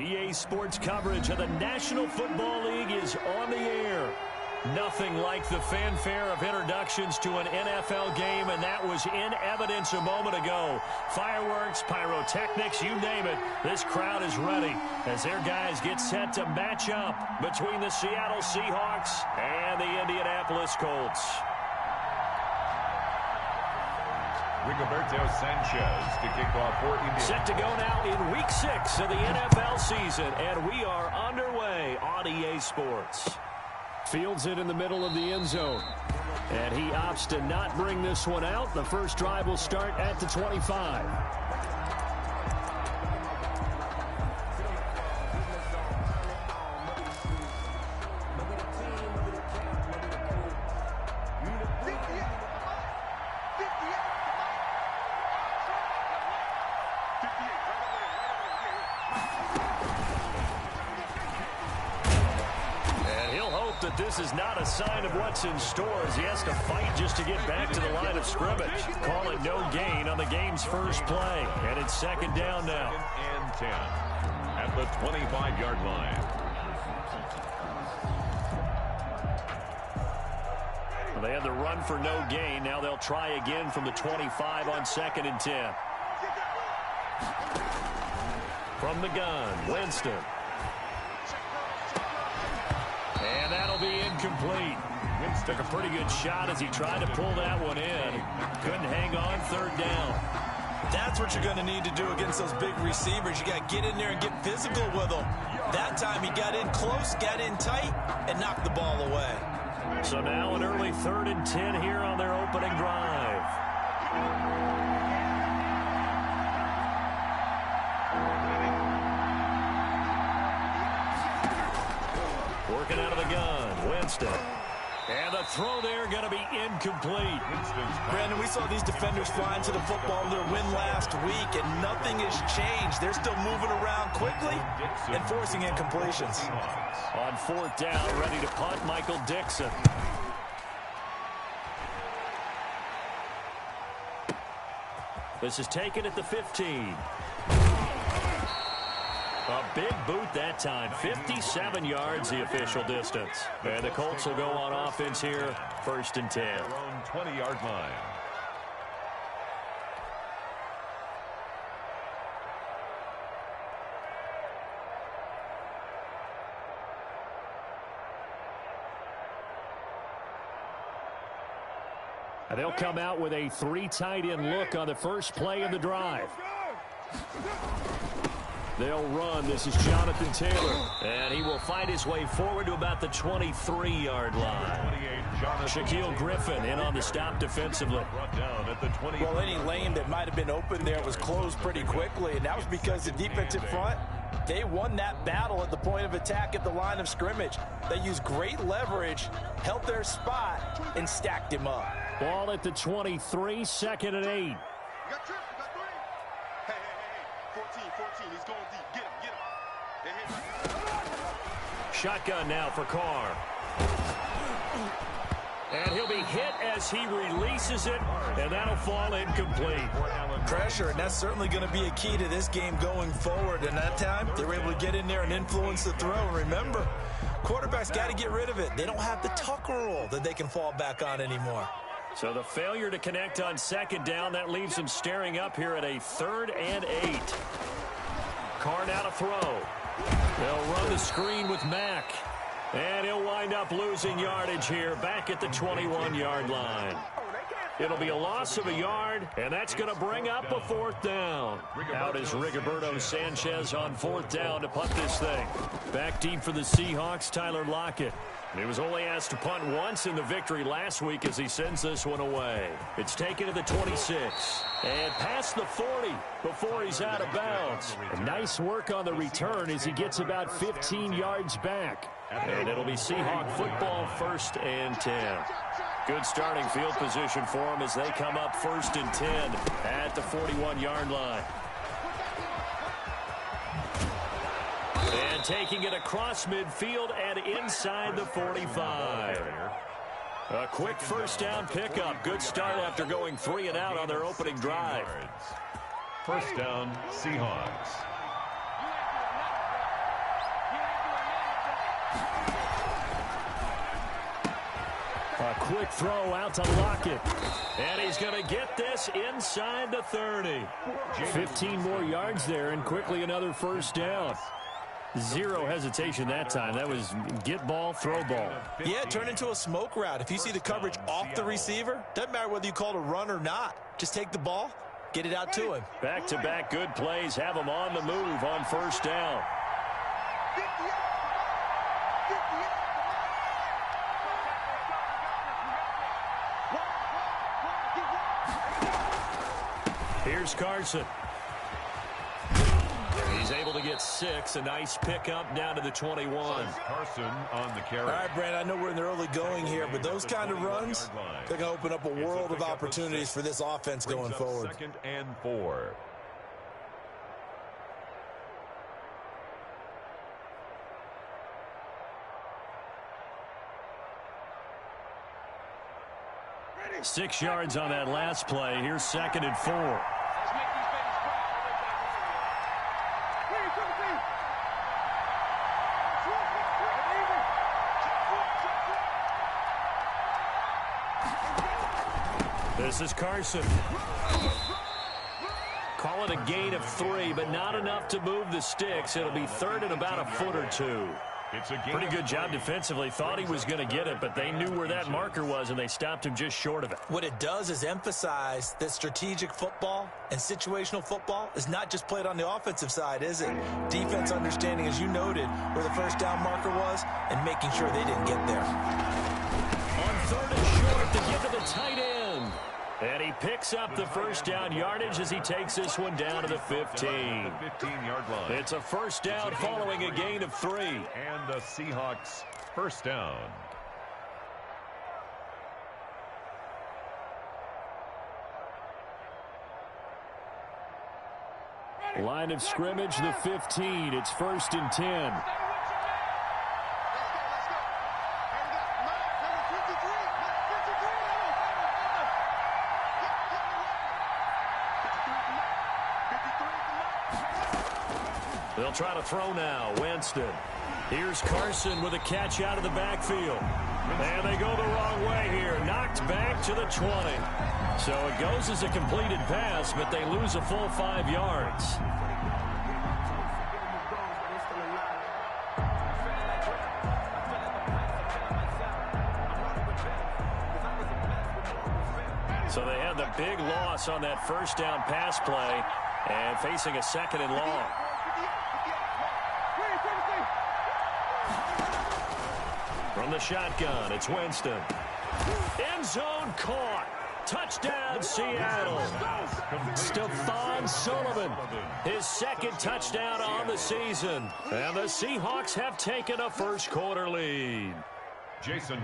EA Sports coverage of the National Football League is on the air. Nothing like the fanfare of introductions to an NFL game, and that was in evidence a moment ago. Fireworks, pyrotechnics, you name it. This crowd is ready as their guys get set to match up between the Seattle Seahawks and the Indianapolis Colts. Rigoberto Sanchez to kick off for India. Set to go now in Week 6 of the NFL season, and we are underway on EA Sports. Fields it in the middle of the end zone, and he opts to not bring this one out. The first drive will start at the 25. This is not a sign of what's in store as he has to fight just to get back to the line of scrimmage. Call it no gain on the game's first play. And it's second down now. And 10 at the 25-yard line. Well, they had the run for no gain. Now they'll try again from the 25 on second and 10. From the gun, Winston. And that'll be incomplete. Took a pretty good shot as he tried to pull that one in. Couldn't hang on, third down. That's what you're going to need to do against those big receivers. You got to get in there and get physical with them. That time he got in close, got in tight, and knocked the ball away. So now an early 3rd and 10 here on their opening drive. Working out of the gun, Winston. And the throw there going to be incomplete. Brandon, we saw these defenders flying to the football in their win last week, and nothing has changed. They're still moving around quickly and forcing incompletions. On 4th down, ready to punt, Michael Dixon. This is taken at the 15. A big boot that time. 57 yards the official distance. And the Colts will go on offense here. 1st and 10. Their own 20-yard line. And they'll come out with a 3 tight end look on the first play of the drive. They'll run. This is Jonathan Taylor. And he will fight his way forward to about the 23-yard line. Shaquille Griffin in on the stop defensively. Well, any lane that might have been open there was closed pretty quickly, and that was because the defensive front, they won that battle at the point of attack at the line of scrimmage. They used great leverage, held their spot, and stacked him up. Ball at the 23, 2nd and 8. Shotgun now for Carr. And he'll be hit as he releases it, and that'll fall incomplete. Pressure, and that's certainly going to be a key to this game going forward. And that time, they were able to get in there and influence the throw. And remember, quarterbacks got to get rid of it. They don't have the Tucker rule that they can fall back on anymore. So the failure to connect on 2nd down, that leaves them staring up here at a 3rd and 8. Carr now to throw. They'll run the screen with Mack. And he'll wind up losing yardage here back at the 21-yard line. It'll be a loss of a yard, and that's going to bring up a 4th down. Out is Rigoberto Sanchez on 4th down to punt this thing. Back deep for the Seahawks, Tyler Lockett. He was only asked to punt once in the victory last week as he sends this one away. It's taken to the 26 and past the 40 before he's out of bounds. And nice work on the return as he gets about 15 yards back. And it'll be Seahawk football, 1st and 10. Good starting field position for them as they come up 1st and 10 at the 41-yard line. And taking it across midfield and inside the 45. A quick 1st down pickup. Good start after going 3 and out on their opening drive. 1st down, Seahawks. quick throw out to Lockett. And he's going to get this inside the 30. 15 more yards there, and quickly another first down. Zero hesitation that time. That was get ball, throw ball. Yeah, turn into a smoke route. If you see the coverage off the receiver, doesn't matter whether you call it a run or not. Just take the ball, get it out to him. Back-to-back good plays have him on the move on first down. Here's Carson. He's able to get 6. A nice pickup down to the 21. Carson on the carry. All right, Brandon, I know we're in the early going here, but those kind of runs, they're going to open up a world of opportunities for this offense going forward. 2nd and 4. Ready. 6 yards on that last play. Here's 2nd and 4. This is Carson. Call it a gain of 3, but not enough to move the sticks. It'll be 3rd and about a foot or 2. Pretty good job defensively. Thought he was going to get it, but they knew where that marker was, and they stopped him just short of it. What it does is emphasize that strategic football and situational football is not just played on the offensive side, is it? Defense understanding, as you noted, where the first down marker was and making sure they didn't get there. On 3rd and short to give to the tight end. And he picks up the first down yardage as he takes this one down to the 15. 15-yard line. It's a first down following a gain of 3. And the Seahawks first down. Line of scrimmage, the 15. It's 1st and 10. They'll try to throw now. Winston. Here's Carson with a catch out of the backfield. And they go the wrong way here. Knocked back to the 20. So it goes as a completed pass, but they lose a full 5 yards. So they had the big loss on that first down pass play and facing a 2nd and long. From the shotgun, it's Winston. End zone caught. Touchdown, Seattle. Stephon Sullivan, his 2nd touchdown on the season. And the Seahawks have taken a first-quarter lead.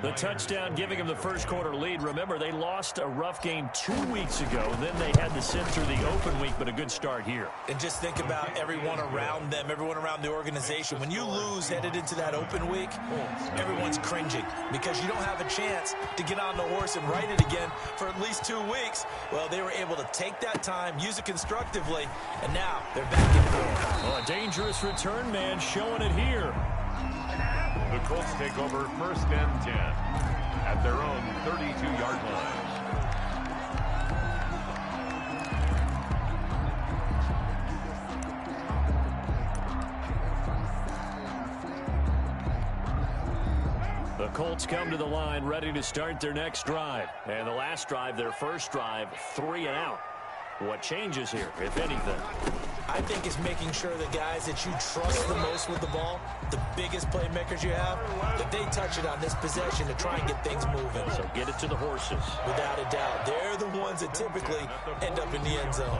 The touchdown giving them the first-quarter lead. Remember, they lost a rough game 2 weeks ago. Then they had to sit through the open week, but a good start here. And just think about everyone around them, everyone around the organization. When you lose headed into that open week, everyone's cringing because you don't have a chance to get on the horse and ride it again for at least 2 weeks. Well, they were able to take that time, use it constructively, and now they're back in form. Well, a dangerous return man showing it here. The Colts take over 1st and 10 at their own 32-yard line. The Colts come to the line ready to start their next drive. And the last drive, their first drive, 3 and out. What changes here, if anything? I think it's making sure the guys that you trust the most with the ball, the biggest playmakers you have, that they touch it on this possession to try and get things moving. So get it to the horses. Without a doubt. They're the ones that typically end up in the end zone.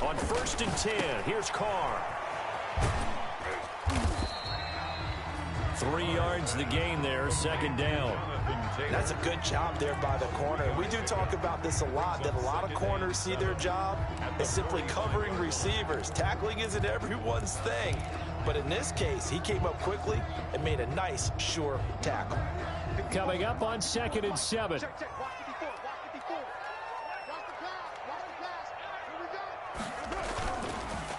On 1st and 10, here's Carr. 3 yards the gain there, second down. That's a good job there by the corner. We do talk about this a lot, that a lot of corners see their job as simply covering receivers. Tackling isn't everyone's thing. But in this case, he came up quickly and made a nice, sure tackle. Coming up on 2nd and 7.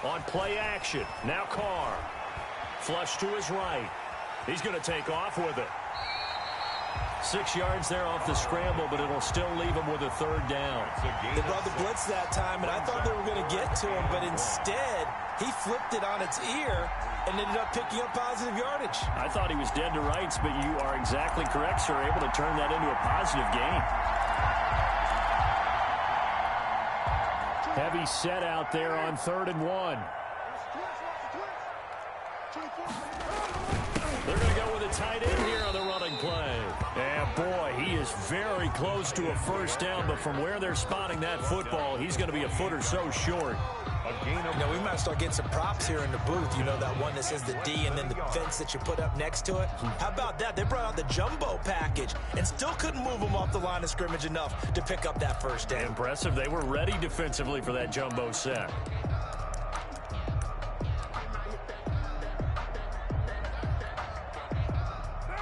On play action, now Carr. Flush to his right. He's going to take off with it. 6 yards there off the scramble, but it'll still leave him with a third down. They brought the blitz that time, and I thought they were going to get to him, but instead, he flipped it on its ear and ended up picking up positive yardage. I thought he was dead to rights, but you are exactly correct, sir. Able to turn that into a positive gain. Heavy set out there on 3rd and 1. They're going to go with a tight end here on the running play. And boy, he is very close to a first down, but from where they're spotting that football, he's going to be a foot or so short. We might start getting some props here in the booth. You know, that one that says the D and then the fence that you put up next to it. How about that? They brought out the jumbo package and still couldn't move him off the line of scrimmage enough to pick up that first down. Impressive. They were ready defensively for that jumbo set.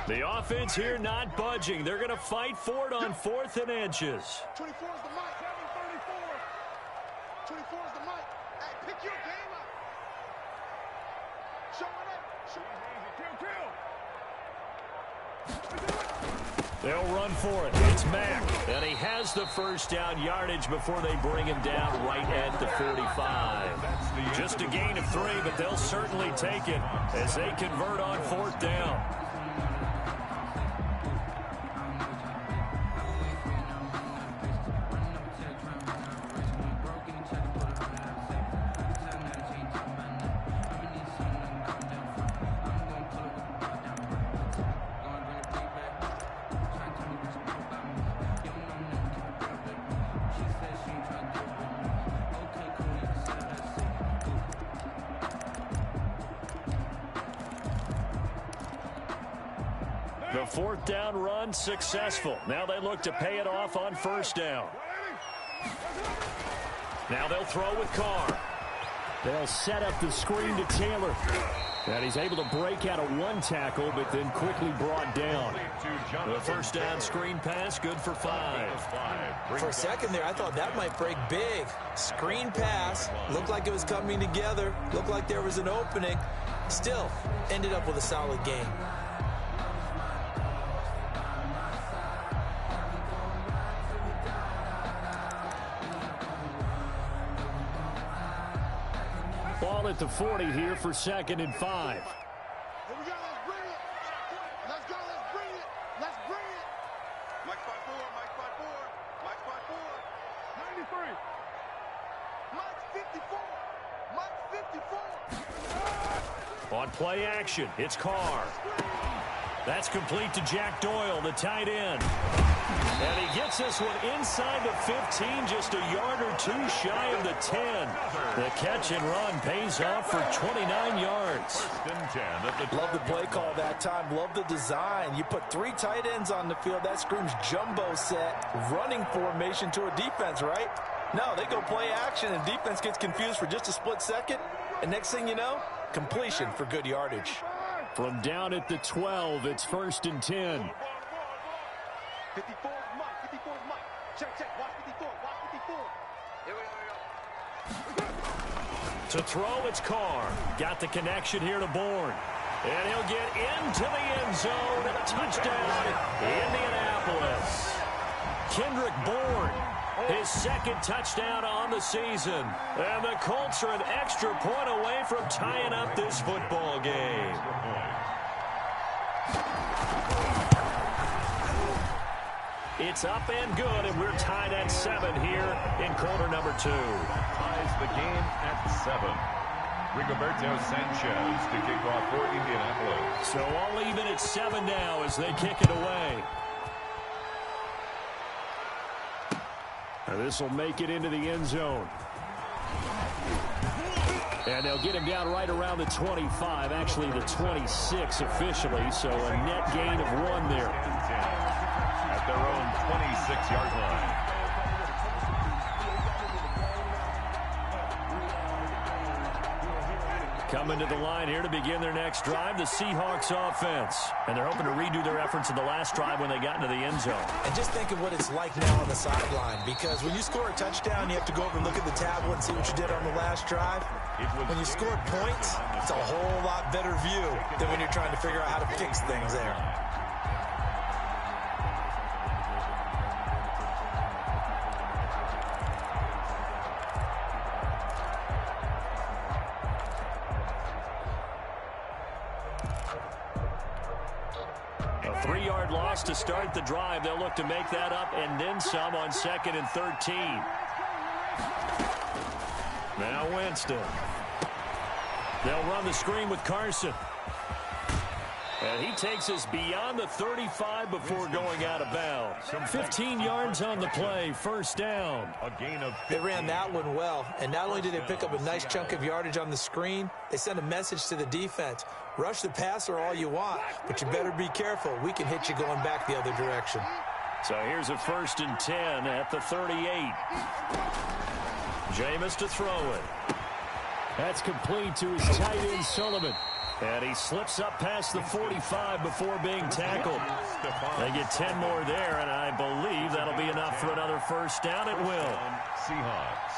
The offense here not budging. They're going to fight for it on 4th and inches. 24 is the mic. 34 is the mic. Hey, pick your game up. Show it up. They'll run for it. It's Mack. And he has the first down yardage before they bring him down right at the 45. Just a gain of 3, but they'll certainly take it as they convert on 4th down. The 4th down run successful. Now they look to pay it off on 1st down. Now they'll throw with Carr. They'll set up the screen to Taylor. And he's able to break out of 1 tackle, but then quickly brought down. The 1st down screen pass, good for 5. For a second there, I thought that might break big. Screen pass, looked like it was coming together, looked like there was an opening. Still, ended up with a solid game. Ball at the 40 here for 2nd and 5. Here we go, let's bring it. Let's go, let's bring it. Let's bring it. Mike 5-4, Mike 5-4, Mike 5-4. 93. Mike 54. Mike 54. On play action, it's Carr. That's complete to Jack Doyle, the tight end. And he gets this one inside the 15, just a yard or 2 shy of the 10. The catch and run pays off for 29 yards. Love the play call that time. Love the design. You put 3 tight ends on the field. That screams jumbo set, running formation to a defense, right? No, they go play action, and defense gets confused for just a split second. And next thing you know, completion for good yardage. From down at the 12, it's 1st and 10. 54 is Mike. 54 is Mike. Check. Watch 54. Watch 54. Here we go. To throw, it's Carr. Got the connection here to Bourne. And he'll get into the end zone. And a touchdown, Indianapolis. Kendrick Bourne, his 2nd touchdown on the season. And the Colts are an extra point away from tying up this football game. It's up and good, and we're tied at 7 here in quarter number 2. Ties the game at 7. Rigoberto Sanchez to kick off for Indianapolis. So all even at 7 now as they kick it away. This will make it into the end zone. And they'll get him down right around the 25, actually the 26 officially, so a net gain of 1 there. At their own 26-yard line. Coming to the line here to begin their next drive, the Seahawks offense. And they're hoping to redo their efforts in the last drive when they got into the end zone. And just think of what it's like now on the sideline, because when you score a touchdown, you have to go over and look at the tablet and see what you did on the last drive. When you scored points, it's a whole lot better view than when you're trying to figure out how to fix things there. A 3-yard loss to start the drive. They'll look to make that up and then some on 2nd and 13. Now Winston. They'll run the screen with Carson. And he takes us beyond the 35 before going out of bounds. 15 yards on the play, first down. A gain of 15. They ran that one well, and not only did they pick up a nice chunk of yardage on the screen, they sent a message to the defense. Rush the passer all you want, but you better be careful. We can hit you going back the other direction. So here's a 1st and 10 at the 38. Jameis to throw it. That's complete to his tight end, Sullivan. And he slips up past the 45 before being tackled. They get 10 more there, and I believe that'll be enough for another first down. It will. Seahawks.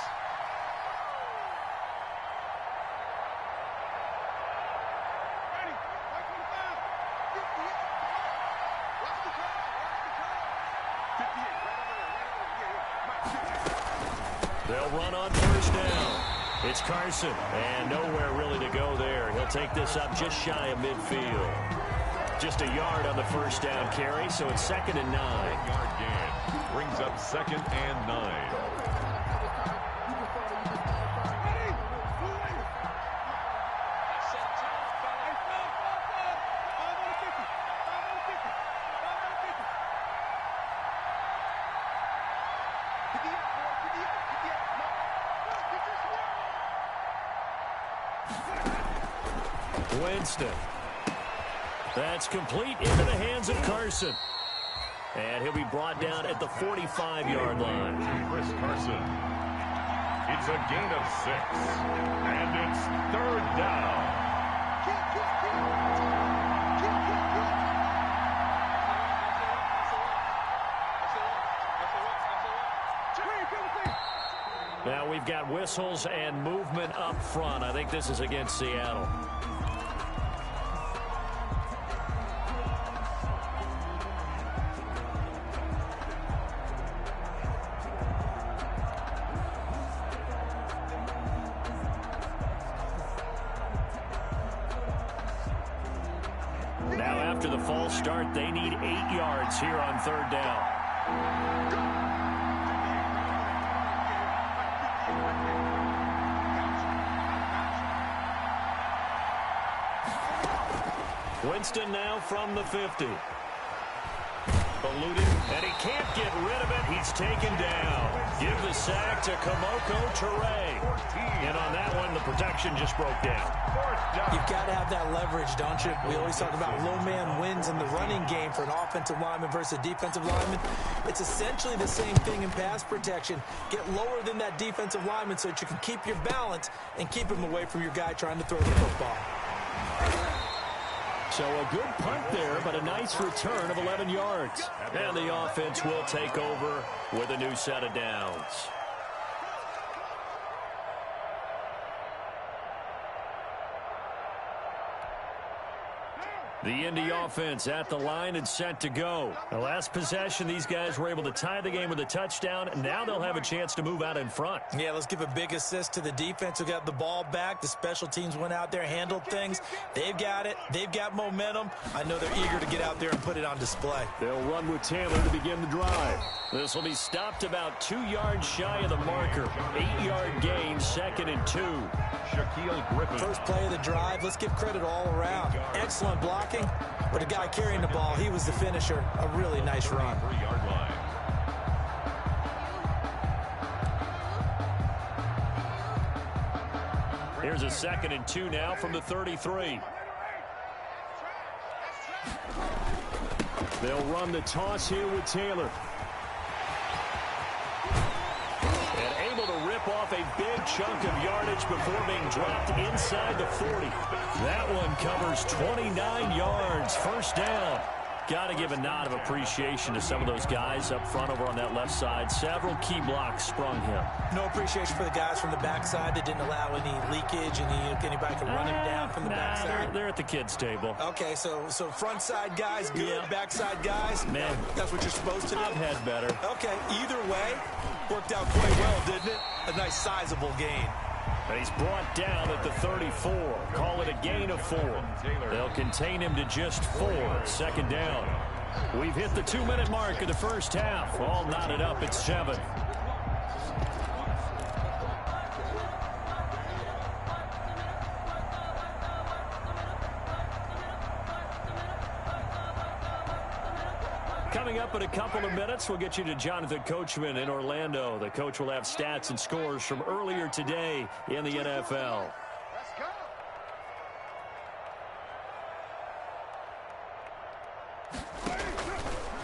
They'll run on first down. It's Carson, and nowhere really to go there. He'll take this up just shy of midfield. Just a yard on the first down carry, so it's 2nd and 9. Yard gain brings up 2nd and 9. Winston. That's complete into the hands of Carson. And he'll be brought down at the 45-yard line. Chris Carson. It's a gain of 6. And it's 3rd down. Now we've got whistles and movement up front. I think this is against Seattle. Now after the false start, they need 8 yards here on 3rd down. Winston now from the 50. Eluding, and he can't get rid of it. He's taken down. Give the sack to Kamoko Toure. And on that one, the protection just broke down. You've got to have that leverage, don't you? We always talk about low man wins in the running game for an offensive lineman versus a defensive lineman. It's essentially the same thing in pass protection. Get lower than that defensive lineman so that you can keep your balance and keep him away from your guy trying to throw the football. So a good punt there, but a nice return of 11 yards. And the offense will take over with a new set of downs. The Indy offense at the line and set to go. The last possession, these guys were able to tie the game with a touchdown. Now they'll have a chance to move out in front. Yeah, let's give a big assist to the defense who got the ball back. The special teams went out there, handled things. They've got it. They've got momentum. I know they're eager to get out there and put it on display. They'll run with Taylor to begin the drive. This will be stopped about 2 yards shy of the marker. 8-yard gain, 2nd and 2. Shaquille Griffin. First play of the drive. Let's give credit all around. Excellent blocking, but the guy carrying the ball, he was the finisher. A really nice run. 3-yard line. Here's a 2nd and 2 now from the 33. They'll run the toss here with Taylor. And able to rip off a big chunk of yardage before being dropped inside the 40. That one covers 29 yards. First down. Got to give a nod of appreciation to some of those guys up front over on that left side. Several key blocks sprung him. No appreciation for the guys from the backside that didn't allow any leakage and anybody could run him down from the backside. They're at the kids' table. Okay, so front side guys good, Yeah. backside guys, Man, that's what you're supposed to do. I've had better. Okay, either way, worked out quite well, didn't it? A nice sizable gain. And he's brought down at the 34. Call it a gain of 4. They'll contain him to just 4. 2nd down. We've hit the 2-minute mark of the first half. All knotted up at 7. Coming up in a couple of minutes, we'll get you to Jonathan Coachman in Orlando. The coach will have stats and scores from earlier today in the NFL. Let's go.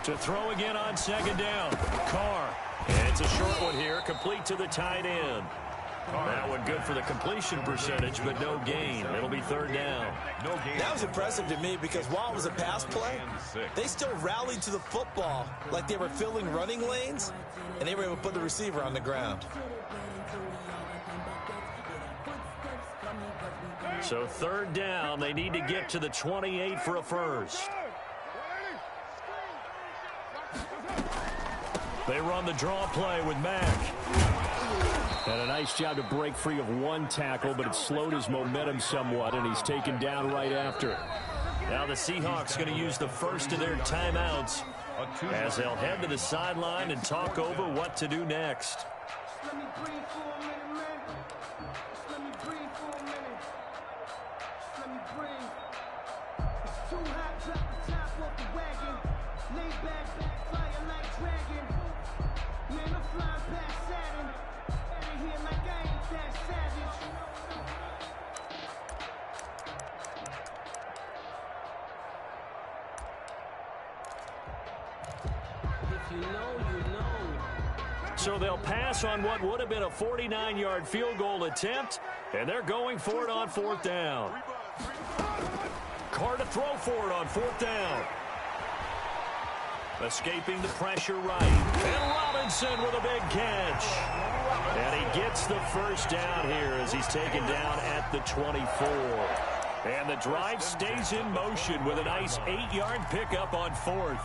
To throw again on 2nd down. Carr. And it's a short one here, complete to the tight end. That one good for the completion percentage, but no gain. It'll be 3rd down. No gain. That was impressive to me because while it was a pass play, they still rallied to the football like they were filling running lanes, and they were able to put the receiver on the ground. So 3rd down, they need to get to the 28 for a first. They run the draw play with Mack. And a nice job to break free of one tackle, but it slowed his momentum somewhat, and he's taken down right after. Now the Seahawks going to use the first of their timeouts as they'll head to the sideline and talk over what to do next. Let me breathe for a minute, man. Let me breathe for a minute. Let me breathe. It's too hot, drop the top off the wagon. Lay back, fire like dragon. Man, I'm flying past Saturn. Out of here like I ain't that savage. If you know, you know. So they'll pass on what would have been a 49-yard field goal attempt, and they're going for it on 4th down. Carr to throw for it on 4th down. Escaping the pressure right. And Robinson with a big catch. And he gets the first down here as he's taken down at the 24. And the drive stays in motion with a nice 8-yard pickup on 4th.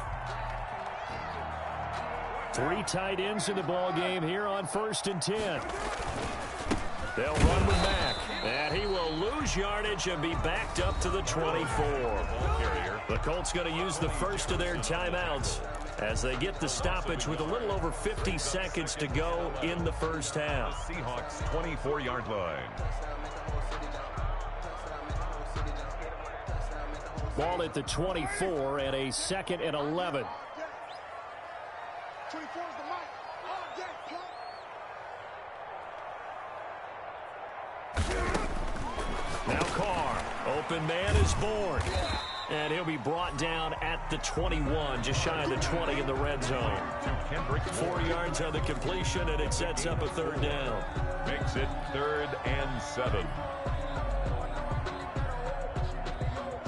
3 tight ends in the ball game here on 1st and 10. They'll run with Mack, and he will lose yardage and be backed up to the 24. The Colts going to use the first of their timeouts as they get the stoppage with a little over 50 seconds to go in the first half. Seahawks 24-yard line. Ball at the 24 and a 2nd and 11. 24 is the mic. All day, punk. Now Carr. Open man is born. And he'll be brought down at the 21, just shy of the 20 in the red zone. 4 yards on the completion, and it sets up a 3rd down. Makes it 3rd and 7.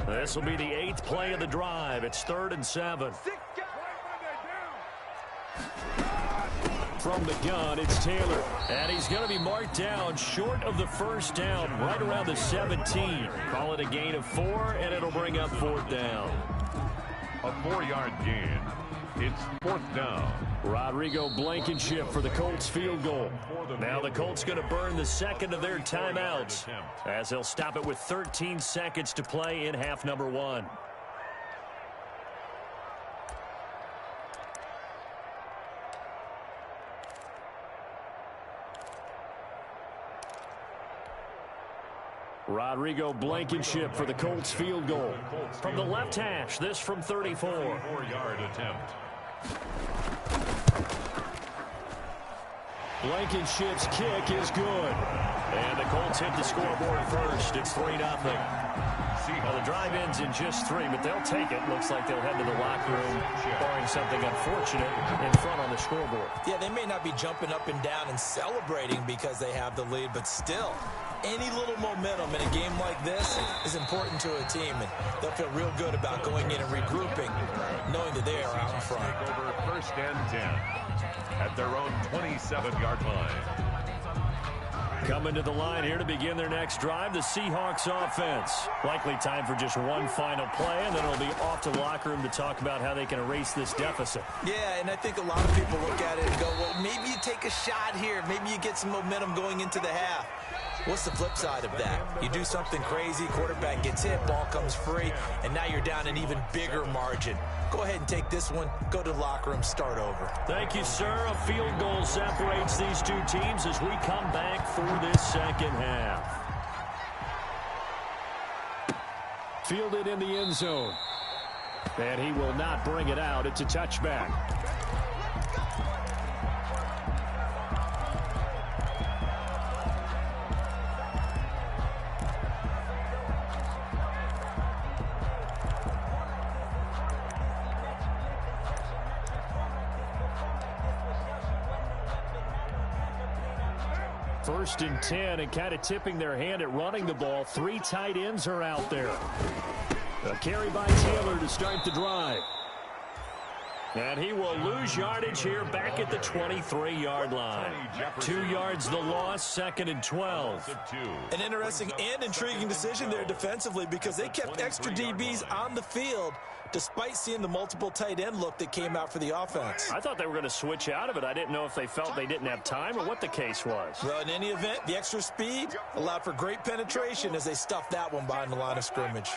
This will be the 8th play of the drive. It's 3rd and 7. From the gun, it's Taylor. And he's going to be marked down short of the first down, right around the 17. Call it a gain of 4, and it'll bring up 4th down. A 4-yard gain. It's 4th down. Rodrigo Blankenship for the Colts field goal. Now the Colts going to burn the 2nd of their timeouts as they'll stop it with 13 seconds to play in half number 1. Rodrigo Blankenship for the Colts field goal. From the left hash, this from 34. 4-yard attempt. Blankenship's kick is good. And the Colts hit the scoreboard first. It's 3-0. Well, the drive ends in just 3, but they'll take it. Looks like they'll head to the locker room, barring something unfortunate in front on the scoreboard. Yeah, they may not be jumping up and down and celebrating because they have the lead, but still, any little momentum in a game like this is important to a team, and they'll feel real good about going in and regrouping, knowing that they are out in front. Over 1st and 10 at their own 27-yard line. Coming to the line here to begin their next drive, the Seahawks offense. Likely time for just one final play, and then it'll be off to the locker room to talk about how they can erase this deficit. Yeah, and I think a lot of people look at it and go, well, maybe you take a shot here. Maybe you get some momentum going into the half. What's the flip side of that? You do something crazy, quarterback gets hit, ball comes free, and now you're down an even bigger margin. Go ahead and take this one, go to the locker room, start over. Thank you, sir. A field goal separates these two teams as we come back for this second half. Fielded in the end zone. And he will not bring it out. It's a touchback. First and 10, and kind of tipping their hand at running the ball. 3 tight ends are out there. A carry by Taylor to start the drive. And he will lose yardage here back at the 23-yard line. 2 yards the loss, 2nd and 12. An interesting and intriguing decision there defensively because they kept extra DBs on the field despite seeing the multiple tight end look that came out for the offense. I thought they were going to switch out of it. I didn't know if they felt they didn't have time or what the case was. Well, in any event, the extra speed allowed for great penetration as they stuffed that one behind the line of scrimmage.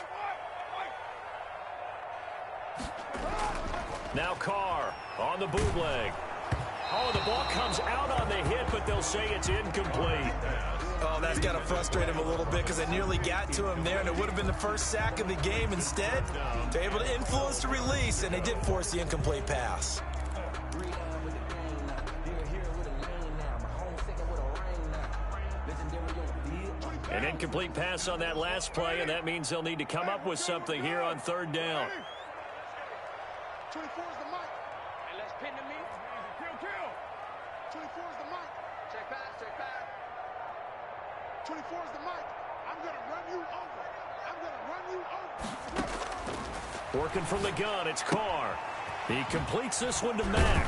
Now Carr on the bootleg. Oh, the ball comes out on the hit, but they'll say it's incomplete. Oh, that's got to frustrate him a little bit because they nearly got to him there, and it would have been the first sack of the game. Instead, they're able to influence the release, and they did force the incomplete pass. An incomplete pass on that last play, and that means they'll need to come up with something here on 3rd down. 24 is the mic. And let's pin the meat. Kill. 24 is the mic. Check back. 24 is the mic. I'm going to run you over. Working from the gun, it's Carr. He completes this one to Mack.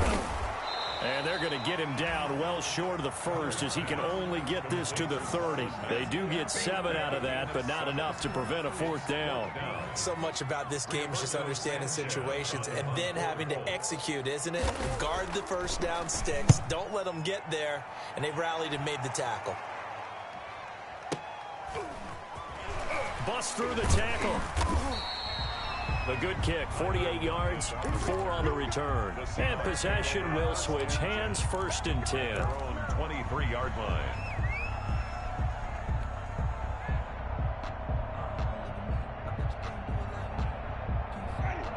And they're going to get him down well short of the first as he can only get this to the 30. They do get 7 out of that, but not enough to prevent a 4th down. So much about this game is just understanding situations and then having to execute, isn't it? Guard the first down sticks. Don't let them get there. And they rallied and made the tackle. Bust through the tackle. A good kick, 48 yards, 4 on the return. And possession will switch hands, 1st and 10. 23-yard line.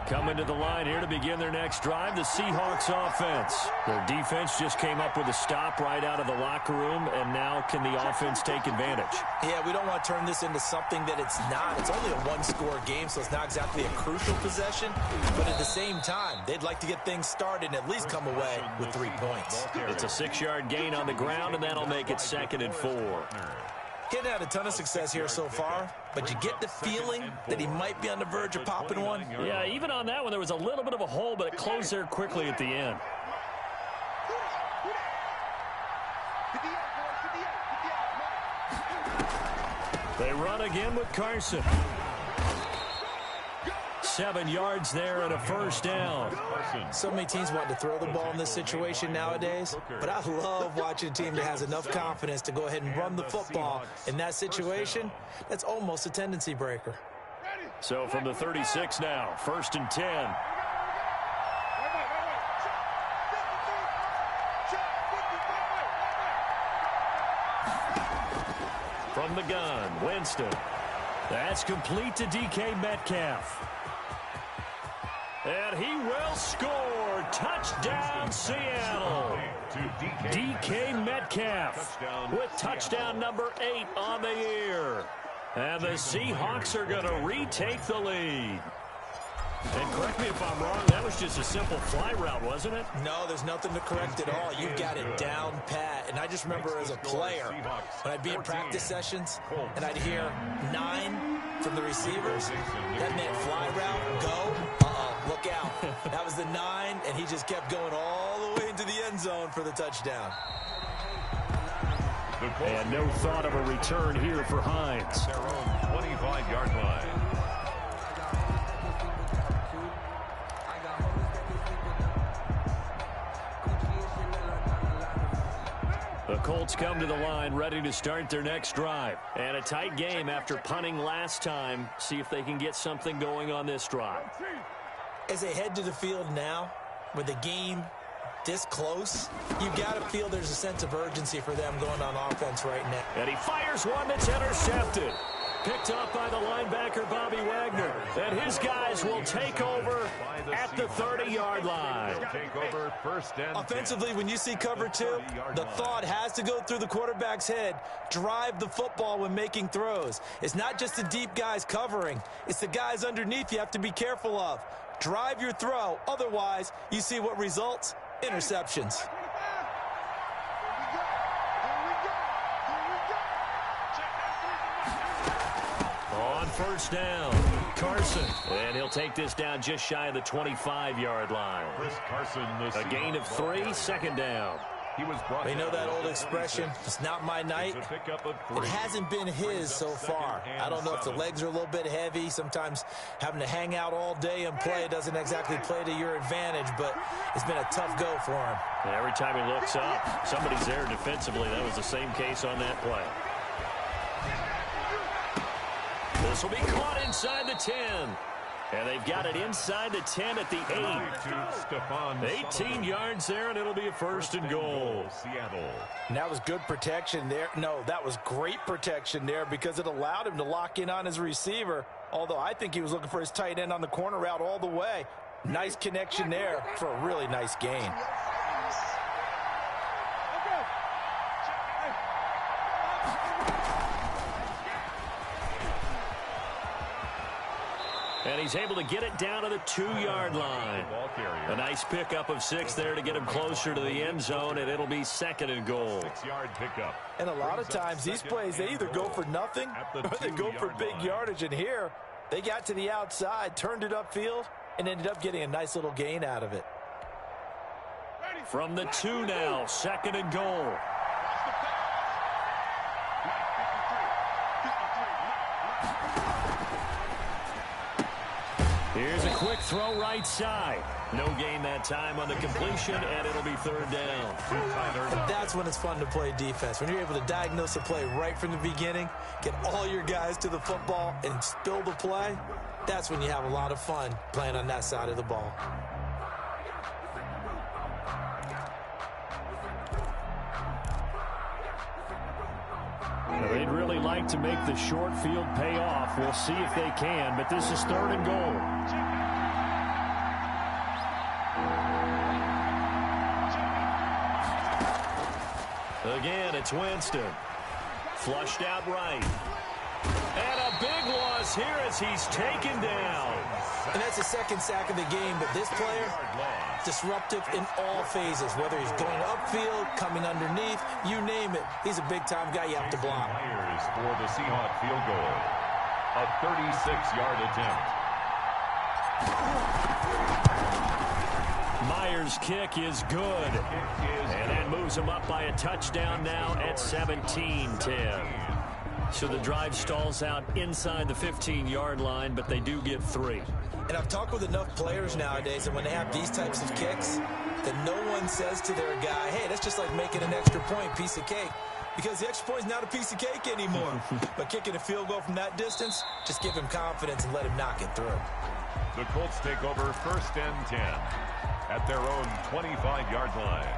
Coming to the line here to begin their next drive, the Seahawks offense. Their defense just came up with a stop right out of the locker room, and now can the offense take advantage? Yeah, we don't want to turn this into something that it's not. It's only a 1-score game, so it's not exactly a crucial possession. But at the same time, they'd like to get things started and at least come away with 3 points. It's a 6-yard gain on the ground, and that'll make it 2nd and 4. Kid had a ton of success here so far, but you get the feeling that he might be on the verge of popping one. Yeah, even on that one, there was a little bit of a hole, but it closed there quickly at the end. They run again with Carson. 7 yards there and a 1st down. So many teams want to throw the ball in this situation nowadays, but I love watching a team that has enough confidence to go ahead and run the football. In that situation, that's almost a tendency breaker. So from the 36 now, 1st and 10. From the gun, Winston. That's complete to DK Metcalf. And he will score. Touchdown, Seattle. DK Metcalf with touchdown number 8 on the year. And the Seahawks are going to retake the lead. And correct me if I'm wrong, that was just a simple fly route, wasn't it? No, there's nothing to correct at all. You've got it down pat. And I just remember as a player, when I'd be in practice sessions and I'd hear 9 from the receivers, that meant fly route, go, look out. That was the 9, and he just kept going all the way into the end zone for the touchdown. And no thought of a return here for Hines. Their own 25-yard line. The Colts come to the line ready to start their next drive. And a tight game after punting last time. See if they can get something going on this drive. As they head to the field now, with the game this close, you've got to feel there's a sense of urgency for them going on offense right now. And he fires one that's intercepted. Picked up by the linebacker, Bobby Wagner. And his guys will take over at the 30-yard line. Offensively, when you see cover 2, the thought has to go through the quarterback's head. Drive the football when making throws. It's not just the deep guys covering. It's the guys underneath you have to be careful of. Drive your throw. Otherwise, you see what results? Interceptions. On first down, Carson. And he'll take this down just shy of the 25-yard line. A gain of 3, second down. They know that old expression, it's not my night. It hasn't been his so far. I don't know if the legs are a little bit heavy. Sometimes having to hang out all day and play doesn't exactly play to your advantage, but it's been a tough go for him. And every time he looks up, somebody's there defensively. That was the same case on that play. This will be caught inside the 10. And they've got it inside the 10 at the 8. 18 yards there, and it'll be a first and goal. And that was good protection there. No, that was great protection there because it allowed him to lock in on his receiver. Although I think he was looking for his tight end on the corner route all the way. Nice connection there for a really nice gain. And he's able to get it down to the 2-yard line. A nice pickup of 6 there to get him closer to the end zone, and it'll be second and goal. 6-yard pickup. And a lot of times these plays, they either go for nothing or they go for big yardage. And here, they got to the outside, turned it upfield, and ended up getting a nice little gain out of it. From the 2 now, second and goal. Here's a quick throw right side. No gain that time on the completion, and it'll be third down. That's when it's fun to play defense. When you're able to diagnose a play right from the beginning, get all your guys to the football, and spill the play, that's when you have a lot of fun playing on that side of the ball. They'd really like to make the short field pay off. We'll see if they can, but this is third and goal. Again, it's Winston. Flushed out right. And a big loss here as he's taken down. And that's the second sack of the game, but this player, disruptive in all phases, whether he's going upfield, coming underneath, you name it. He's a big-time guy you have to block. Myers for the Seahawk field goal. A 36-yard attempt. Myers' kick is good. And that moves him up by a touchdown now at 17-10. So the drive stalls out inside the 15-yard line, but they do get 3. And I've talked with enough players nowadays, and when they have these types of kicks, that no one says to their guy, hey, that's just like making an extra point, piece of cake. Because the extra point is not a piece of cake anymore. But kicking a field goal from that distance, just give him confidence and let him knock it through. The Colts take over first and 10 at their own 25-yard line.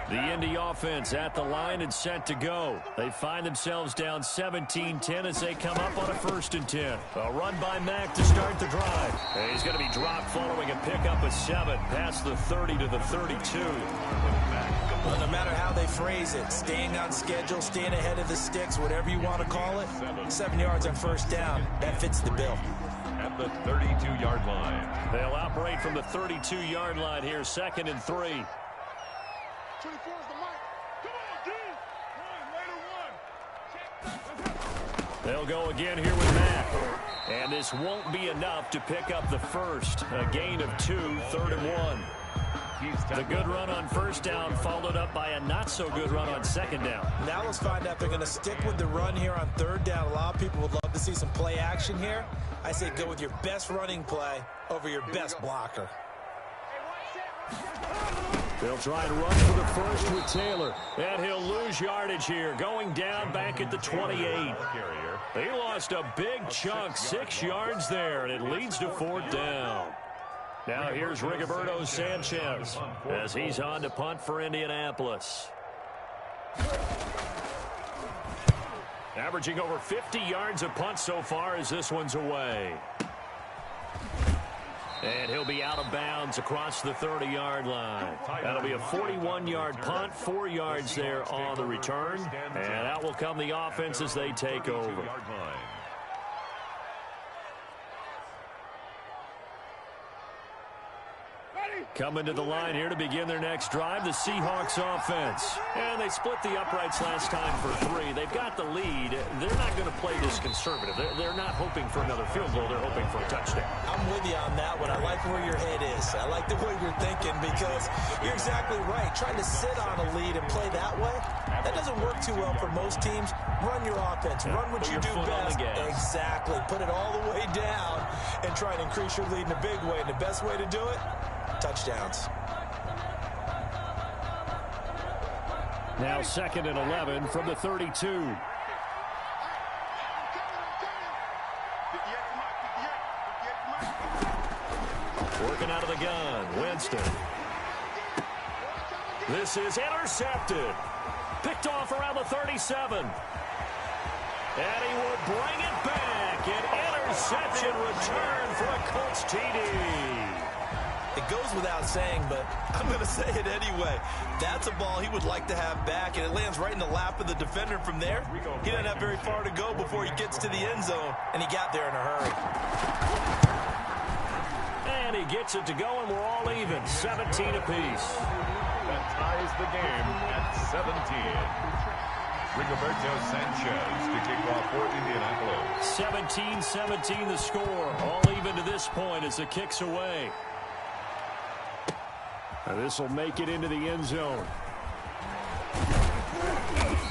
The Indy offense at the line and set to go. They find themselves down 17-10 as they come up on a first and 10. A run by Mack to start the drive. And he's going to be dropped following a pickup of 7 past the 30 to the 32. Well, no matter how they phrase it, staying on schedule, staying ahead of the sticks, whatever you want to call it, 7 yards on first down, that fits the bill. At the 32-yard line. They'll operate from the 32-yard line here, 2nd and 3. 24 is the mic. Come on, D. One. They'll go again here with Mack. And this won't be enough to pick up the first. A gain of 2, 3rd and 1. The good run on first down followed up by a not-so-good run on 2nd down. Now let's find out if they're going to stick with the run here on 3rd down. A lot of people would love to see some play action here. I say go with your best running play over your best blocker. They'll try and run for the first with Taylor. And he'll lose yardage here, going down back at the 28. They lost a big chunk, 6 yards there, and it leads to 4th down. Now here's Rigoberto Sanchez as he's on to punt for Indianapolis. Averaging over 50 yards a punt so far as this one's away. And he'll be out of bounds across the 30-yard line. That'll be a 41-yard punt, 4 yards there on the return. And out will come the offense as they take over. Coming to the line here to begin their next drive, the Seahawks offense. And they split the uprights last time for 3. They've got the lead. They're not going to play this conservative. They're not hoping for another field goal. They're hoping for a touchdown. I'm with you on that one. I like where your head is. I like the way you're thinking because you're exactly right. Trying to sit on a lead and play that way, that doesn't work too well for most teams. Run your offense. Run what you do best. Exactly. Put it all the way down and try and increase your lead in a big way. And the best way to do it, touchdowns. Now 2nd and 11 from the 32. Working out of the gun, Winston. This is intercepted. Picked off around the 37. And he will bring it back. An interception return for a Colts TD. It goes without saying, but I'm going to say it anyway. That's a ball he would like to have back, and it lands right in the lap of the defender from there. He doesn't have very far to go before he gets to the end zone, and he got there in a hurry. And he gets it to go, and we're all even, 17 apiece. That ties the game at 17. Rigoberto Sanchez to kick off for Indianapolis. 17-17 the score. All even to this point as the kick's away. This will make it into the end zone.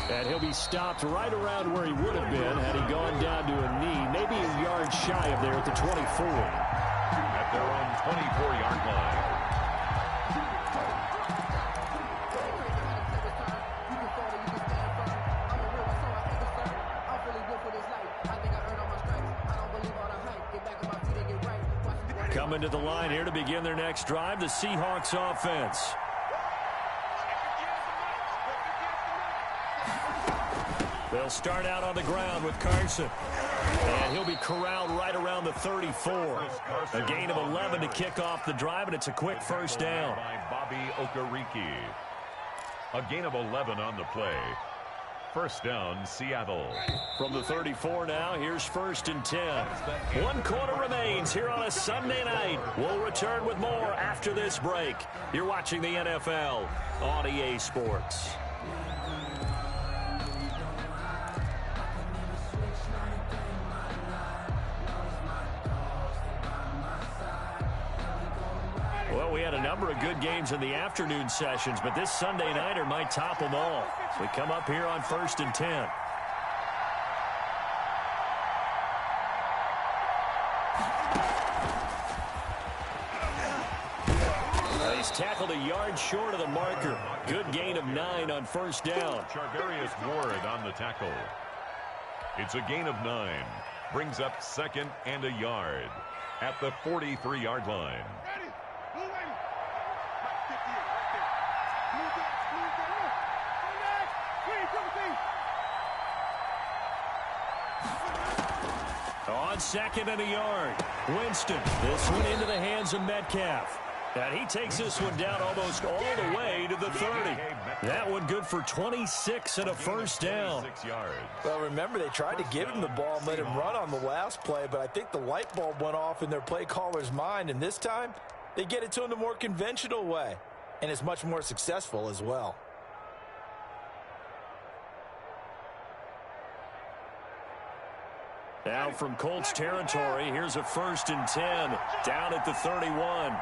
And he'll be stopped right around where he would have been had he gone down to a knee, maybe a yard shy of there at the 24. At their own 24-yard line. Coming to the line here to begin their next drive, the Seahawks offense. They'll start out on the ground with Carson. And he'll be corralled right around the 34. A gain of 11 to kick off the drive, and it's a quick first down. By Bobby Okereke. A gain of 11 on the play. First down, Seattle. From the 34 now, here's 1st and 10. 1 quarter remains here on a Sunday night. We'll return with more after this break. You're watching the NFL on EA Sports. Well, we had a number of good games in the afternoon sessions, but this Sunday nighter might top them all. We come up here on 1st and 10. He's tackled a yard short of the marker. Good gain of 9 on first down. Charvarius Ward on the tackle. It's a gain of 9. Brings up 2nd and a yard at the 43-yard line. On second and a yard, Winston. This one into the hands of Metcalf. And he takes this one down almost all the way to the 30. That one good for 26 and a first down. Well, remember, they tried to give him the ball and let him run on the last play, but I think the light bulb went off in their play caller's mind, and this time they get it to him the more conventional way, and it's much more successful as well. Now from Colts territory, here's a 1st and 10 down at the 31.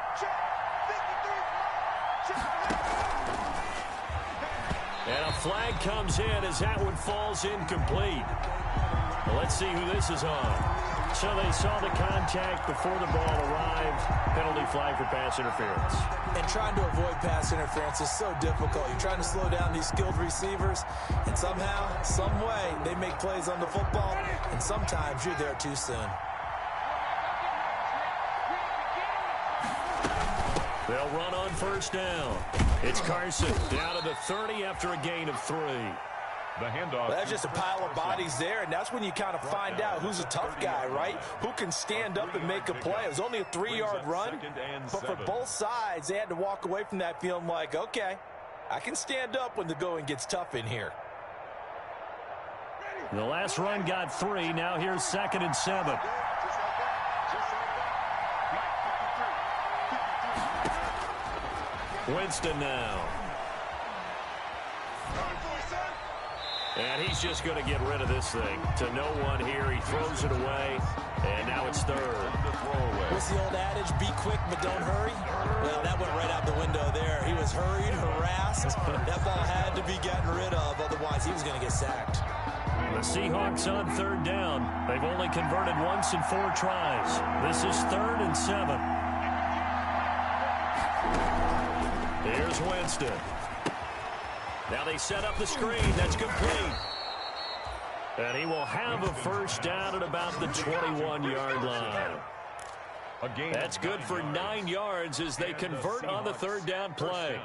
And a flag comes in as that one falls incomplete. Well, let's see who this is on. So they saw the contact before the ball arrived. Penalty flag for pass interference. And trying to avoid pass interference is so difficult. You're trying to slow down these skilled receivers, and somehow, some way, they make plays on the football, and sometimes you're there too soon. They'll run on 1st down. It's Carson down to the 30 after a gain of 3. The handoff. That's just a pile of bodies there, and that's when you kind of find out who's a tough guy, right? Who can stand up and make a play. It was only a 3-yard run, but for both sides, they had to walk away from that feeling like, okay, I can stand up when the going gets tough in here. The last run got 3. Now here's 2nd and 7. Winston now. And he's just going to get rid of this thing. To no one here. He throws it away. And now it's 3rd. What's the old adage? Be quick, but don't hurry. Well, that went right out the window there. He was hurried, harassed. That ball had to be gotten rid of. Otherwise, he was going to get sacked. The Seahawks on 3rd down. They've only converted once in 4 tries. This is 3rd and 7. Here's Winston. Now they set up the screen. That's complete. And he will have a 1st down at about the 21-yard line. That's good for 9 yards as they convert on the 3rd down play.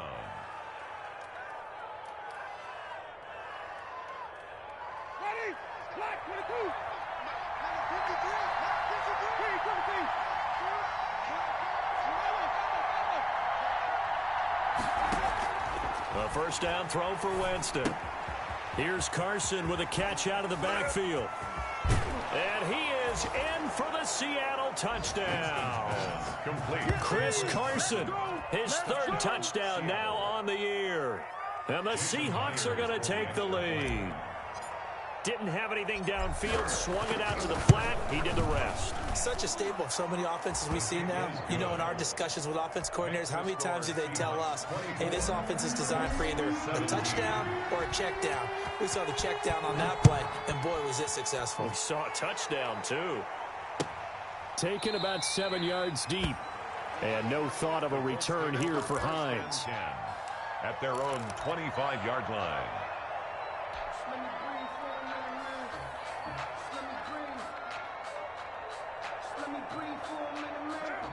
A 1st down throw for Winston. Here's Carson with a catch out of the backfield. And he is in for the Seattle touchdown. Complete. Chris Carson, his 3rd touchdown now on the year. And the Seahawks are going to take the lead. Didn't have anything downfield, swung it out to the flat. He did the rest. Such a staple of so many offenses we see now. You know, in our discussions with offense coordinators, how many times do they tell us, hey, this offense is designed for either a touchdown or a check down. We saw the check down on that play, and boy, was it successful. We saw a touchdown, too. Taken about 7 yards deep. And no thought of a return here for Hines. At their own 25-yard line.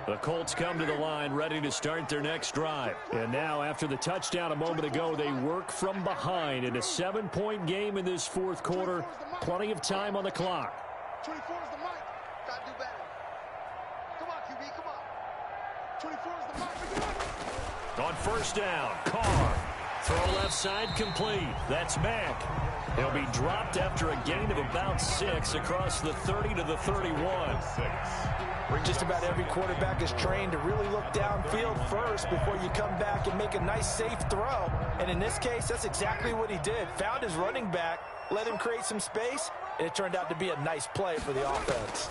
The Colts come to the line ready to start their next drive. And now, after the touchdown a moment ago, they work from behind in a 7-point game in this 4th quarter. Plenty of time on the clock. 24 is the mic. Gotta do better. Come on, QB, come on. 24 is the mic. On 1st down, Carr. Throw left side complete. That's Mack. He'll be dropped after a gain of about 6 across the 30 to the 31. Just about every quarterback is trained to really look downfield first before you come back and make a nice, safe throw. And in this case, that's exactly what he did. Found his running back, let him create some space, and it turned out to be a nice play for the offense.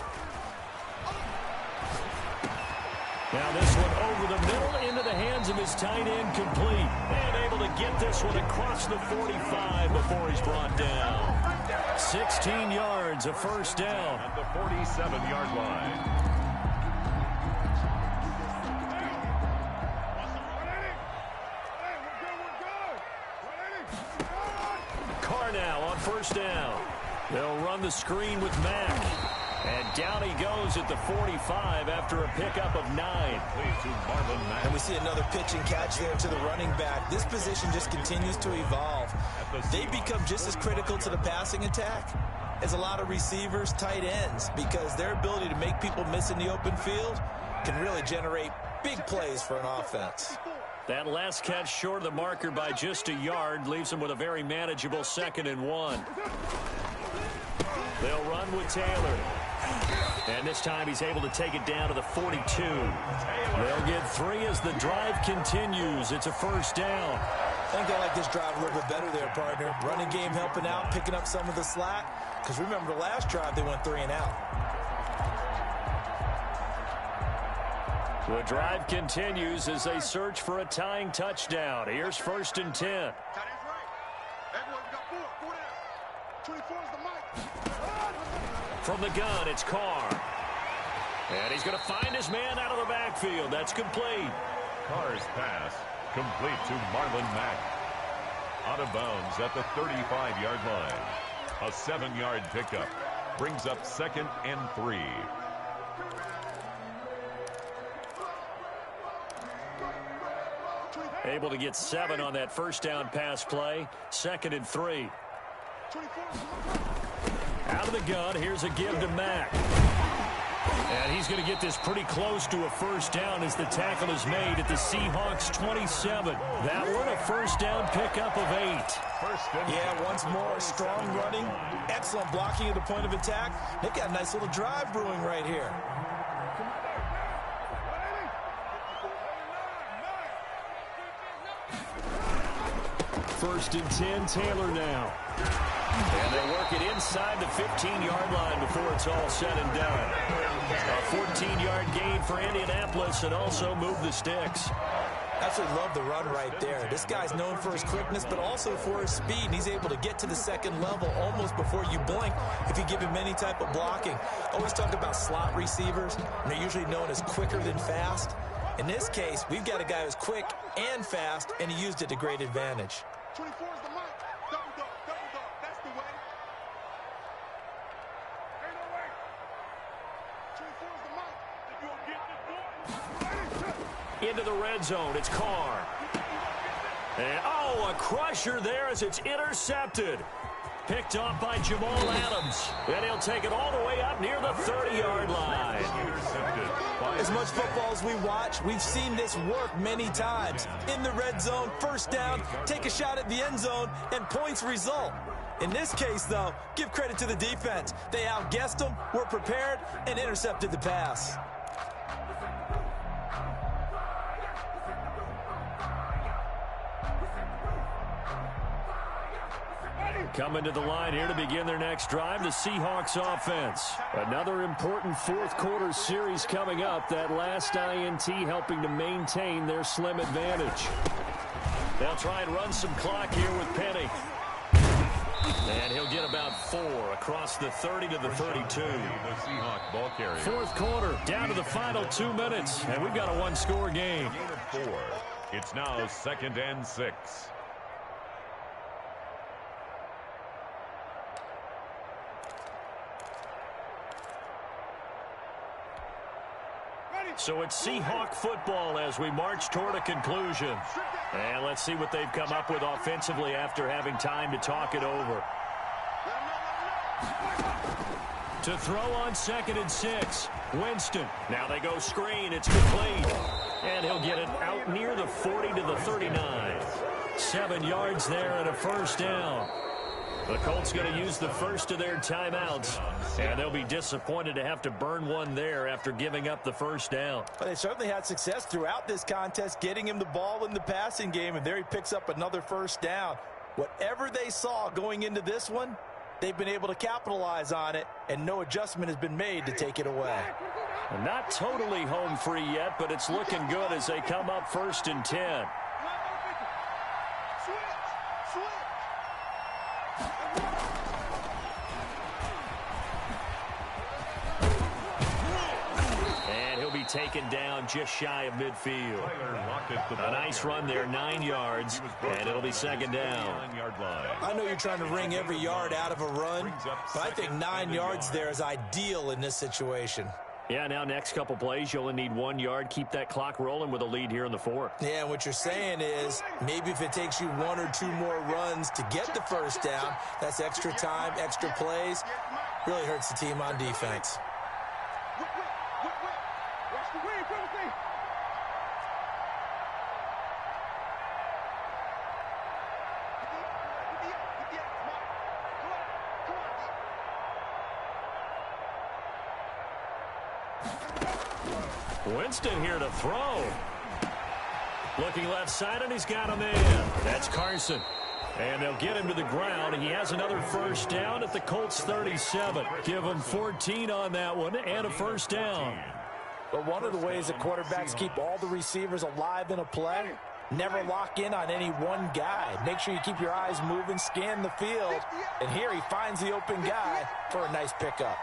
Now this one over the middle into the hands of his tight end complete. And able to get this one across the 45 before he's brought down. 16 yards, a 1st down. At the 47-yard line. Carr now on 1st down. They'll run the screen with Mack. And down he goes at the 45 after a pickup of 9. And we see another pitch and catch there to the running back. This position just continues to evolve. They become just as critical to the passing attack is a lot of receivers, tight ends, because their ability to make people miss in the open field can really generate big plays for an offense. That last catch short of the marker by just a yard leaves them with a very manageable 2nd and 1. They'll run with Taylor. And this time he's able to take it down to the 42. They'll get 3 as the drive continues. It's a 1st down. I think I like this drive a little bit better there, partner. Running game helping out, picking up some of the slack. Because remember the last drive, they went 3 and out. The drive continues as they search for a tying touchdown. Here's 1st and 10. From the gun, it's Carr. And he's going to find his man out of the backfield. That's complete. Carr's pass complete to Marlon Mack. Out of bounds at the 35-yard line. A 7-yard pickup brings up 2nd and 3. Able to get 7 on that 1st down pass play. 2nd and 3. Out of the gun, here's a give to Mack. And he's going to get this pretty close to a 1st down as the tackle is made at the Seahawks 27. That one a 1st down pickup of 8. Yeah, once more, strong running, excellent blocking at the point of attack. They've got a nice little drive brewing right here. First and 10, Taylor now. And they work it inside the 15-yard line before it's all said and done. A 14-yard gain for Indianapolis and also move the sticks. Absolutely love the run right there. This guy's known for his quickness, but also for his speed. And he's able to get to the 2nd level almost before you blink if you give him any type of blocking. Always talk about slot receivers, and they're usually known as quicker than fast. In this case, we've got a guy who's quick and fast, and he used it to great advantage. 24 is the mic. Double dog. That's the way. Ain't no way. 24 is the mic. If you don't get this boy. Into the red zone, it's Carr. And, a crusher there as it's intercepted. Picked off by Jamal Adams. And he'll take it all the way up near the 30-yard line. As much football as we watch, we've seen this work many times. In the red zone, 1st down, take a shot at the end zone, and points result. In this case, though, give credit to the defense. They outguessed them, were prepared, and intercepted the pass. Coming to the line here to begin their next drive, the Seahawks offense. Another important 4th quarter series coming up. That last INT helping to maintain their slim advantage. They'll try and run some clock here with Penny. And he'll get about 4 across the 30 to the 32. The Seahawk ball carrier. 4th quarter, down to the final 2 minutes. And we've got a 1-score game. Gain of 4. It's now 2nd and 6. So it's Seahawk football as we march toward a conclusion. And let's see what they've come up with offensively after having time to talk it over. To throw on 2nd and 6. Winston. Now they go screen. It's complete. And he'll get it out near the 40 to the 39. 7 yards there and a 1st down. The Colts going to use the first of their timeouts, and they'll be disappointed to have to burn one there after giving up the 1st down. Well, they certainly had success throughout this contest, getting him the ball in the passing game, and there he picks up another 1st down. Whatever they saw going into this one, they've been able to capitalize on it, and no adjustment has been made to take it away. Not totally home free yet, but it's looking good as they come up 1st and 10. Taken down just shy of midfield. A nice run there, 9 yards, and it'll be 2nd down. I know you're trying to wring every yard out of a run, but I think 9 yards there is ideal in this situation. Yeah, now next couple plays, you only need 1 yard. Keep that clock rolling with a lead here in the fourth. Yeah, what you're saying is maybe if it takes you 1 or 2 more runs to get the first down, that's extra time, extra plays. Really hurts the team on defense. Winston here to throw. Looking left side, and he's got him in. That's Carson. And they'll get him to the ground. He has another first down at the Colts 37. Give him 14 on that one and a first down. But one of the ways that quarterbacks keep all the receivers alive in a play, never lock in on any one guy. Make sure you keep your eyes moving, scan the field. And here he finds the open guy for a nice pickup.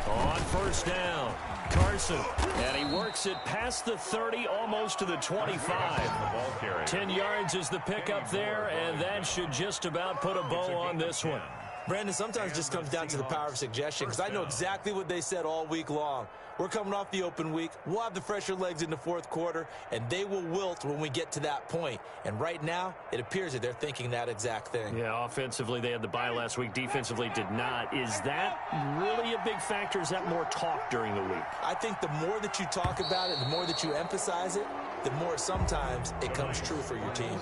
On first down, Carson. And he works it past the 30, almost to the 25. 10 yards is the pickup there, and that should just about put a bow on this one. Brandon, sometimes it just comes down to the power of suggestion, because I know exactly what they said all week long. We're coming off the open week. We'll have the fresher legs in the fourth quarter, and they will wilt when we get to that point. And right now, it appears that they're thinking that exact thing. Yeah, offensively, they had the bye last week. Defensively, did not. Is that really a big factor? Is that more talk during the week? I think the more that you talk about it, the more that you emphasize it, the more sometimes it comes true for your team.